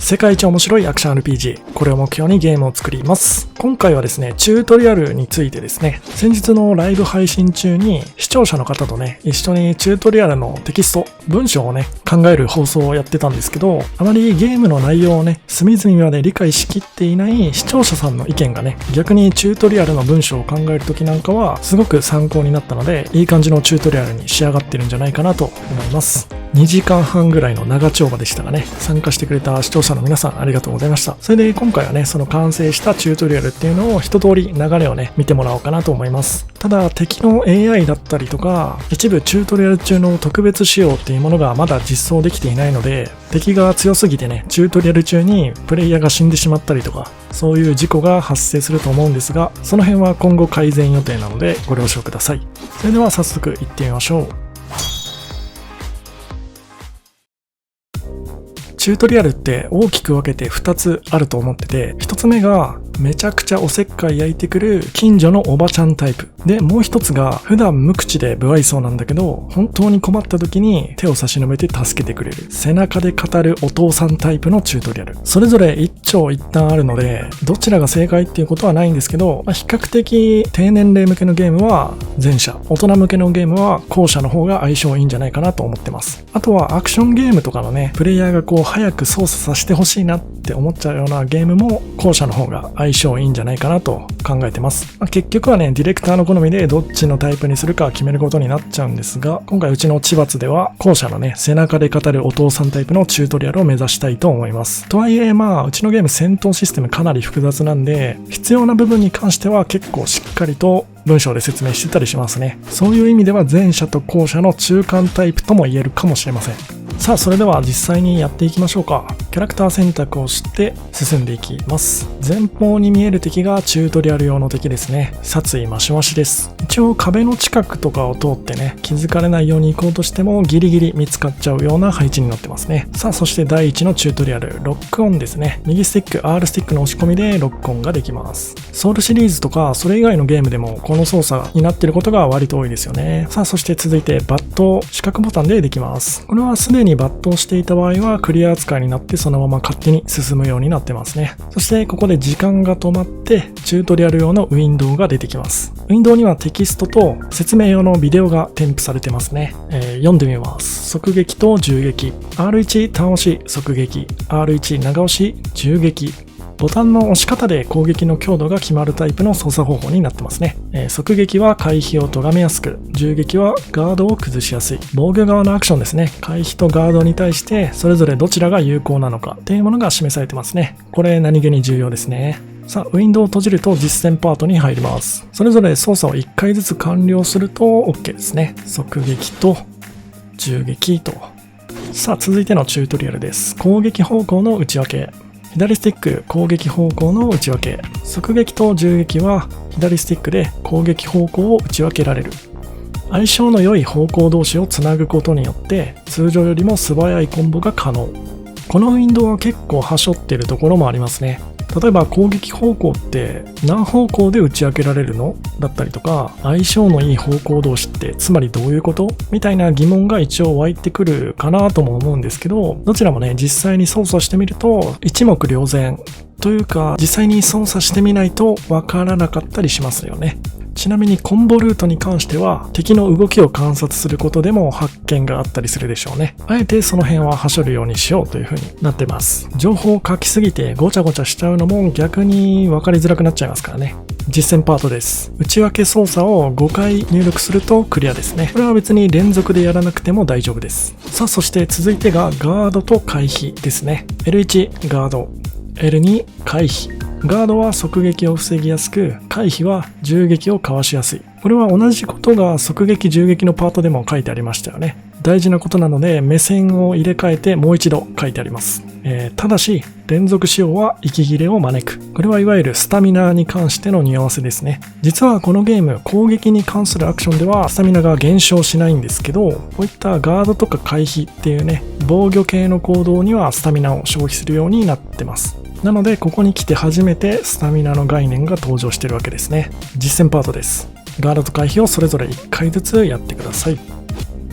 世界一面白いアクション RPG、これを目標にゲームを作ります。今回はですね、チュートリアルについてですね、先日のライブ配信中に視聴者の方とね、一緒にチュートリアルのテキスト、文章をね、考える放送をやってたんですけど、あまりゲームの内容をね、隅々まで理解しきっていない視聴者さんの意見がね、逆にチュートリアルの文章を考えるときなんかは、すごく参考になったので、いい感じのチュートリアルに仕上がってるんじゃないかなと思います。2時間半ぐらいの長丁場でしたがね、参加してくれた視聴者の皆さんありがとうございました。それで今回はね、その完成したチュートリアルっていうのを一通り流れをね、見てもらおうかなと思います。ただ、敵の AI だったりとか、一部チュートリアル中の特別仕様っていうものがまだ実装できていないので、敵が強すぎてね、チュートリアル中にプレイヤーが死んでしまったりとか、そういう事故が発生すると思うんですが、その辺は今後改善予定なのでご了承ください。それでは早速行ってみましょう。チュートリアルって大きく分けて2つあると思ってて、1つ目がめちゃくちゃおせっかい焼いてくる近所のおばちゃんタイプで、もう一つが普段無口で不愛想なんだけど本当に困った時に手を差し伸べて助けてくれる背中で語るお父さんタイプのチュートリアル、それぞれ一長一短あるのでどちらが正解っていうことはないんですけど、比較的低年齢向けのゲームは前者、大人向けのゲームは後者の方が相性いいんじゃないかなと思ってます。あとはアクションゲームとかのね、プレイヤーがこう早く操作させてほしいなって思っちゃうようなゲームも後者の方が相性いいんじゃないかなと考えてます。結局はね、ディレクターの好みでどっちのタイプにするか決めることになっちゃうんですが、今回うちの千葉では後者のね、背中で語るお父さんタイプのチュートリアルを目指したいと思います。とはいえうちのゲーム戦闘システムかなり複雑なんで、必要な部分に関しては結構しっかりと文章で説明してたりしますね。そういう意味では前者と後者の中間タイプとも言えるかもしれません。さあ、それでは実際にやっていきましょうか。キャラクター選択をして進んでいきます。前方に見える敵がチュートリアル用の敵ですね。殺意マシマシです。一応壁の近くとかを通ってね、気づかれないように行こうとしてもギリギリ見つかっちゃうような配置になってますね。さあ、そして第1のチュートリアル、ロックオンですね。右スティック、R スティックの押し込みでロックオンができます。ソウルシリーズとかそれ以外のゲームでもこの操作になっていることが割と多いですよね。さあ、そして続いてバット、四角ボタンでできます。これはすでにバットをしていた場合はクリア扱いになってそのまま勝手に進むようになってますね。そしてここで時間が止まってチュートリアル用のウィンドウが出てきます。ウィンドウにはテキストと説明用のビデオが添付されてますね。読んでみます。側撃と銃撃、 R1 単押し側撃、 R1 長押し銃撃。ボタンの押し方で攻撃の強度が決まるタイプの操作方法になってますね。側撃は回避を咎めやすく、銃撃はガードを崩しやすい。防御側のアクションですね。回避とガードに対してそれぞれどちらが有効なのかっていうものが示されてますね。これ何気に重要ですね。さあ、ウィンドウを閉じると実践パートに入ります。それぞれ操作を1回ずつ完了すると OK ですね。側撃と銃撃と。さあ、続いてのチュートリアルです。攻撃方向の内訳。左スティック攻撃方向の内訳。側撃と銃撃は左スティックで攻撃方向を打ち分けられる。相性の良い方向同士をつなぐことによって通常よりも素早いコンボが可能。このウィンドウは結構はしょっているところもありますね。例えば攻撃方向って何方向で打ち分けられるのだったりとか、相性のいい方向同士ってつまりどういうことみたいな疑問が一応湧いてくるかなとも思うんですけど、どちらもね、実際に操作してみると一目瞭然というか、実際に操作してみないとわからなかったりしますよね。ちなみにコンボルートに関しては敵の動きを観察することでも発見があったりするでしょうね。あえてその辺ははしょるようにしようという風になってます。情報を書きすぎてごちゃごちゃしちゃうのも逆に分かりづらくなっちゃいますからね。実践パートです。内訳操作を5回入力するとクリアですね。これは別に連続でやらなくても大丈夫です。さあ、そして続いてがガードと回避ですね。L1 ガード、L2 回避。ガードは側撃を防ぎやすく、回避は銃撃をかわしやすい。これは同じことが側撃銃撃のパートでも書いてありましたよね。大事なことなので目線を入れ替えてもう一度書いてあります。ただし連続使用は息切れを招く。これはいわゆるスタミナに関しての匂わせですね。実はこのゲーム攻撃に関するアクションではスタミナが減少しないんですけど、こういったガードとか回避っていうね、防御系の行動にはスタミナを消費するようになってます。なのでここに来て初めてスタミナの概念が登場しているわけですね。実践パートです。ガードと回避をそれぞれ1回ずつやってください。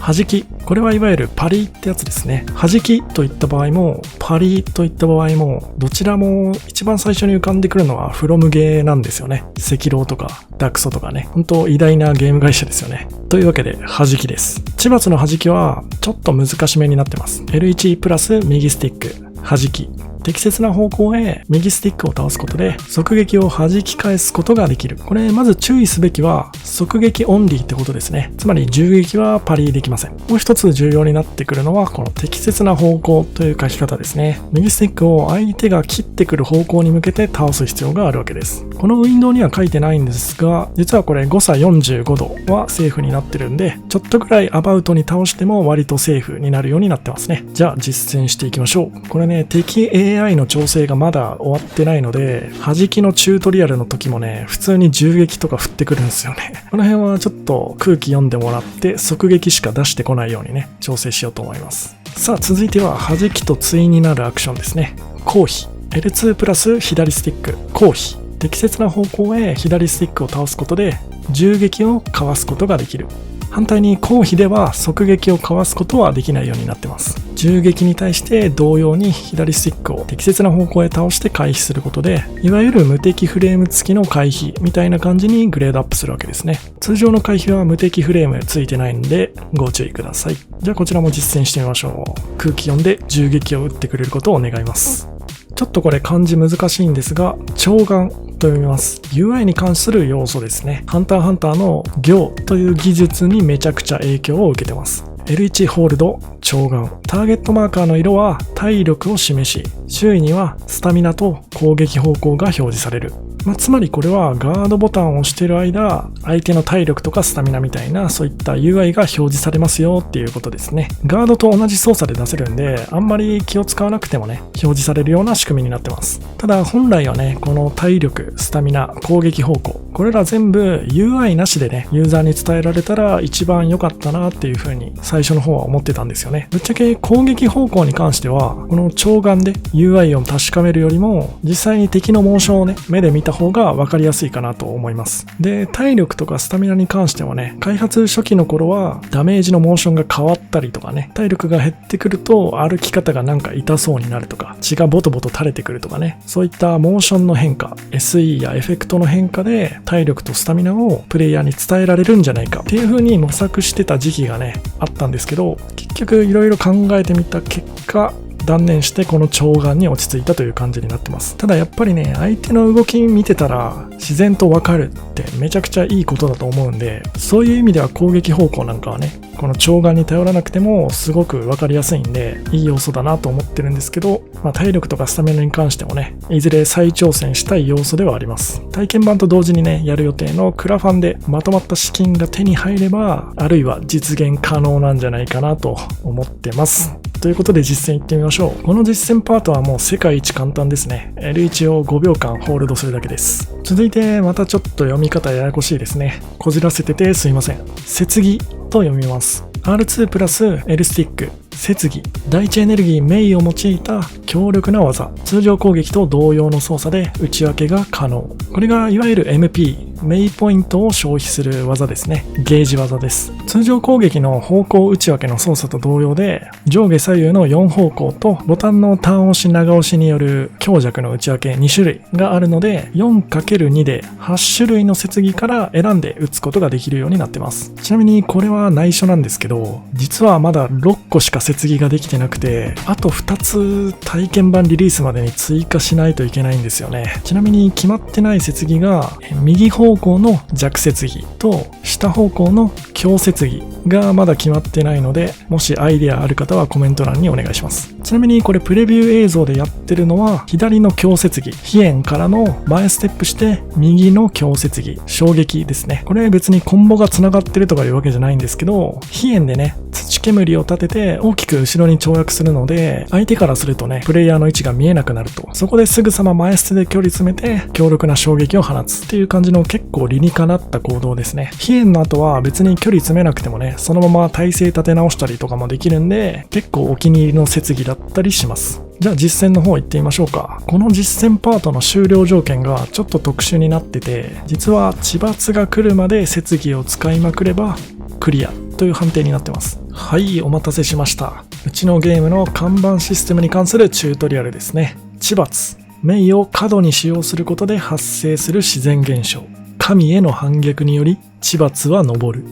弾き。これはいわゆるパリってやつですね。弾きといった場合も、パリといった場合も、どちらも一番最初に浮かんでくるのはフロムゲーなんですよね。赤狼とかダクソとかね。本当偉大なゲーム会社ですよね。というわけで、弾きです。千葉の弾きはちょっと難しめになってます。L1 プラス右スティック、弾き。適切な方向へ右スティックを倒すことで側撃を弾き返すことができる。これまず注意すべきは側撃オンリーってことですね。つまり銃撃はパリできません。もう一つ重要になってくるのはこの適切な方向という書き方ですね。右スティックを相手が切ってくる方向に向けて倒す必要があるわけです。このウィンドウには書いてないんですが、実はこれ誤差45度はセーフになってるんで、ちょっとぐらいアバウトに倒しても割とセーフになるようになってますね。じゃあ実践していきましょう。これね、敵 AI の調整がまだ終わってないので、弾きのチュートリアルの時もね、普通に銃撃とか振ってくるんですよね。この辺はちょっと空気読んでもらって側撃しか出してこないようにね、調整しようと思います。さあ続いては弾きと対になるアクションですね。攻避。L2 プラス左スティック、攻避。適切な方向へ左スティックを倒すことで銃撃をかわすことができる。反対に攻避では側撃をかわすことはできないようになってます。銃撃に対して同様に左スティックを適切な方向へ倒して回避することで、いわゆる無敵フレーム付きの回避みたいな感じにグレードアップするわけですね。通常の回避は無敵フレーム付いてないのでご注意ください。じゃあこちらも実践してみましょう。空気読んで銃撃を撃ってくれることを願います。ちょっとこれ漢字難しいんですが、長眼と読みます。UI に関する要素ですね。ハンター×ハンターの行という技術にめちゃくちゃ影響を受けてます。L1 ホールド、長眼。ターゲットマーカーの色は体力を示し、周囲にはスタミナと攻撃方向が表示される。つまりこれはガードボタンを押している間、相手の体力とかスタミナみたいなそういった UI が表示されますよっていうことですね。ガードと同じ操作で出せるんで、あんまり気を使わなくてもね、表示されるような仕組みになってます。ただ本来はね、この体力、スタミナ、攻撃方向、これら全部 UI なしでね、ユーザーに伝えられたら一番良かったなっていう風に最初の方は思ってたんですよね。ぶっちゃけ攻撃方向に関しては、この長眼で UI を確かめるよりも、実際に敵のモーションをね、目で見た方が分かりやすいかなと思います。で、体力とかスタミナに関してはね、開発初期の頃はダメージのモーションが変わったりとかね、体力が減ってくると歩き方がなんか痛そうになるとか、血がボトボト垂れてくるとかね、そういったモーションの変化、SE やエフェクトの変化で体力とスタミナをプレイヤーに伝えられるんじゃないかっていう風に模索してた時期がね、あったんですけど、結局いろいろ考えてみた結果、断念してこの長眼に落ち着いたという感じになってます。ただやっぱりね、相手の動き見てたら自然とわかるってめちゃくちゃいいことだと思うんで、そういう意味では攻撃方向なんかはね、この長眼に頼らなくてもすごくわかりやすいんで、いい要素だなと思ってるんですけど、体力とかスタミナに関してもね、いずれ再挑戦したい要素ではあります。体験版と同時にね、やる予定のクラファンでまとまった資金が手に入れば、あるいは実現可能なんじゃないかなと思ってます。ということで実践行ってみましょう。この実践パートはもう世界一簡単ですね。L1 を5秒間ホールドするだけです。続いてまたちょっと読み方ややこしいですね。こじらせててすいません。接ぎと読みます。R2 プラス L スティック、接ぎ、第一エネルギーメイを用いた強力な技。通常攻撃と同様の操作で打ち分けが可能。これがいわゆる MP、メイポイントを消費する技ですね。ゲージ技です。通常攻撃の方向打ち分けの操作と同様で、上下左右の4方向とボタンの単押し長押しによる強弱の打ち分け2種類があるので、4×2 で8種類の接ぎから選んで打つことができるようになってます。ちなみにこれは内緒なんですけど、実はまだ6個しか接ぎができてなくて、あと2つ体験版リリースまでに追加しないといけないんですよね。ちなみに決まってない接ぎが、右方向の弱接ぎと下方向の強接ぎがまだ決まってないので、もしアイデアある方はコメント欄にお願いします。ちなみにこれプレビュー映像でやってるのは、左の強接ぎ、飛燕からの前ステップして右の強接ぎ、衝撃ですね。これ別にコンボが繋がってるとかいうわけじゃないんですけど、飛燕でね、土煙を立てて大きく後ろに跳躍するので、相手からするとね、プレイヤーの位置が見えなくなると。そこですぐさま前捨てで距離詰めて強力な衝撃を放つっていう感じの結構理にかなった行動ですね。飛燕の後は別に距離詰めなくてもね、そのまま体勢立て直したりとかもできるんで、結構お気に入りの接ぎだったりします。じゃあ実践の方行ってみましょうか。この実践パートの終了条件がちょっと特殊になってて、実は千罰が来るまで接ぎを使いまくればクリアという判定になってます。はい、お待たせしました。うちのゲームの看板システムに関するチュートリアルですね。地罰。命を過度に使用することで発生する自然現象。神への反逆により地罰は昇る。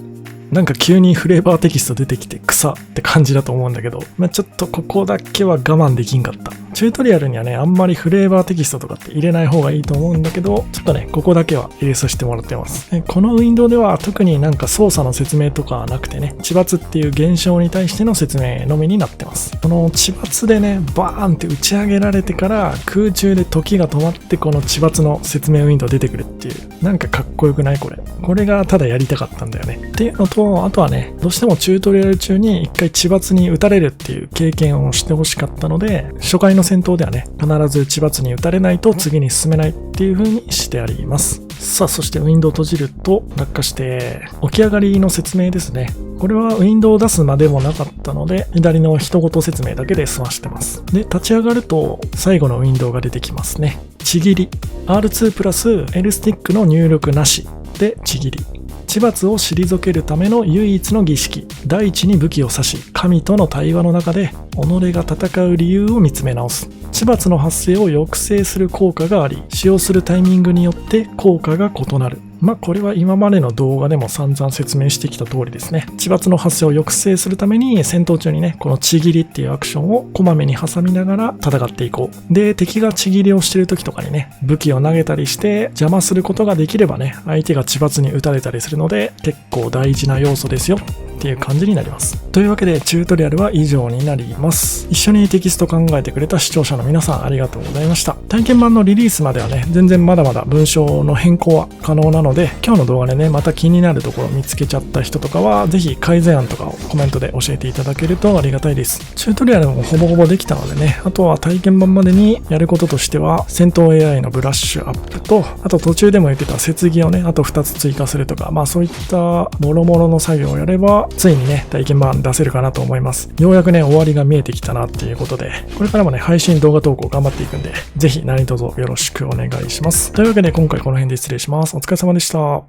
なんか急にフレーバーテキスト出てきて草って感じだと思うんだけど、ちょっとここだけは我慢できんかった。チュートリアルにはね、あんまりフレーバーテキストとかって入れない方がいいと思うんだけど、ちょっとね、ここだけは入れさせてもらってます。このウィンドウでは特になんか操作の説明とかはなくてね、地罰っていう現象に対しての説明のみになってます。この地罰でね、バーンって打ち上げられてから空中で時が止まってこの地罰の説明ウィンドウ出てくるっていう、なんかかっこよくないこれ。これがただやりたかったんだよね。っていうのと、あとはね、どうしてもチュートリアル中に一回地罰に打たれるっていう経験をしてほしかったので、初回の戦闘ではね、必ず地罰に打たれないと次に進めないっていう風にしてあります。さあ、そしてウィンドウを閉じると落下して起き上がりの説明ですね。これはウィンドウを出すまでもなかったので、左の一言説明だけで済ましてます。で、立ち上がると最後のウィンドウが出てきますね。ちぎり。R2 プラス L スティックの入力なしでちぎり。地罰を退けるための唯一の儀式。第一に武器を指し、神との対話の中で己が戦う理由を見つめ直す。地罰の発生を抑制する効果があり、使用するタイミングによって効果が異なる。これは今までの動画でも散々説明してきた通りですね。地罰の発生を抑制するために戦闘中にね、このちぎりっていうアクションをこまめに挟みながら戦っていこう。で、敵がちぎりをしてる時とかにね、武器を投げたりして邪魔することができればね、相手が地罰に打たれたりするので、結構大事な要素ですよっていう感じになります。というわけでチュートリアルは以上になります。一緒にテキスト考えてくれた視聴者の皆さんありがとうございました。体験版のリリースまではね、全然まだまだ文章の変更は可能なので、今日の動画でね、また気になるところを見つけちゃった人とかは、ぜひ改善案とかをコメントで教えていただけるとありがたいです。チュートリアルもほぼほぼできたのでね、あとは体験版までにやることとしては、戦闘 AI のブラッシュアップと、あと途中でも言ってた接議をね、あと2つ追加するとか、そういったもろもろの作業をやれば、ついにね、体験版出せるかなと思います。ようやくね、終わりが見えてきたなっていうことで、これからもね、配信動画投稿頑張っていくんで、ぜひ何卒よろしくお願いします。というわけで今回この辺で失礼します。お疲れ様でした。